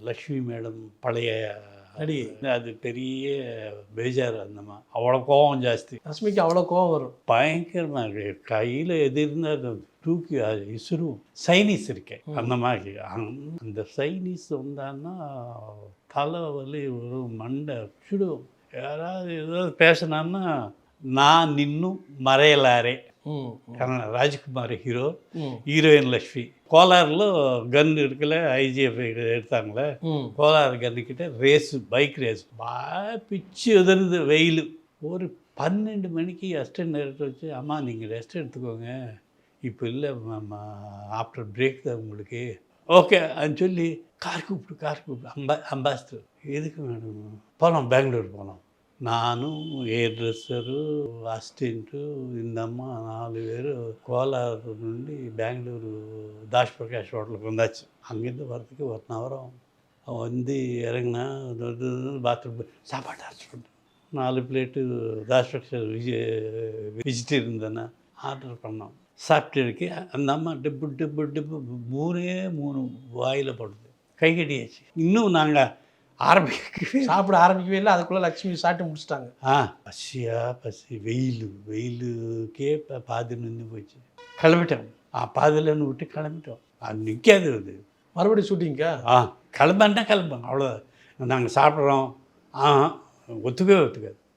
Lakshmi madam பழைய நடிகை. அது பெரிய பேஜார் அந்தம்மா. அவ்வளோ கோவம் ஜாஸ்தி. ரஷ்மிக்கு அவ்வளோ கோவம் வரும். பயங்கரமாக இருக்கு. கையில் எது இருந்தால் தூக்கி இசுரும். சைனீஸ் இருக்கேன் அந்த மாதிரி. அந்த சைனீஸ் வந்தான்னா தலை வலி ஒரு மண்டை சுடும். யாராவது ஏதாவது பேசினான்னா நான் நின்னும் மறையலாரே. Kannada Rajkumar hero, heroine Lakshmi. கோலாரில் கன் இருக்குல்ல, ஐஜிஎஃப் எடுத்தாங்களே, கோலார் கன்னுக்கிட்ட ரேஸு, பைக் ரேஸ் பிச்சு உதருது. வெயில். ஒரு 12 மணிக்கு அசிஸ்டன்ட் டைரக்டர் வச்சு, அம்மா நீங்கள் ரெஸ்ட் எடுத்துக்கோங்க, இப்போ இல்லை ஆஃப்டர் பிரேக் தான் உங்களுக்கு, ஓகே அப்படின்னு சொல்லி கார் கூப்பிட்டு அம்பாசிடர். எதுக்கு மேடம்? போனோம், பெங்களூர் போனோம். நானும் ஹேர் ட்ரெஸ்ஸரு, அசிஸ்டண்ட்டு, இந்த அம்மா 4 பேர் கோலார் నుండి பெங்களூரு தாஷ் பிரகாஷ் ஹோட்டலுக்கு வந்தாச்சு. அங்கேருந்து வரதுக்கு 1 hour ஆகும். அவன் வந்து இறங்கினா பாத்ரூம் சாப்பாடு order 4 plate Dash Prakash vegetarian தானே ஆர்டர் பண்ணோம். சாப்பிட்டு அந்த அம்மா டிப்பு 3 வாயில் போடுது. கை கட்டியாச்சு. இன்னும் நாங்கள் சாப்பிட ஆரம்பிக்கவே இல்லை, அதுக்குள்ளே லக்ஷ்மி சாப்பிட்டு முடிச்சிட்டாங்க. பசி வெயிலுக்கே பாதி நின்று போச்சு. கிளம்பிட்டோம். பாதியிலன்னு விட்டு கிளம்பிட்டோம். அது நிற்காது. அது மறுபடியும் ஷூட்டிங்கா? கிளம்புறேன் அவ்வளோதான். நாங்கள் சாப்பிட்றோம். ஒத்துக்கவே ஒத்துக்காது.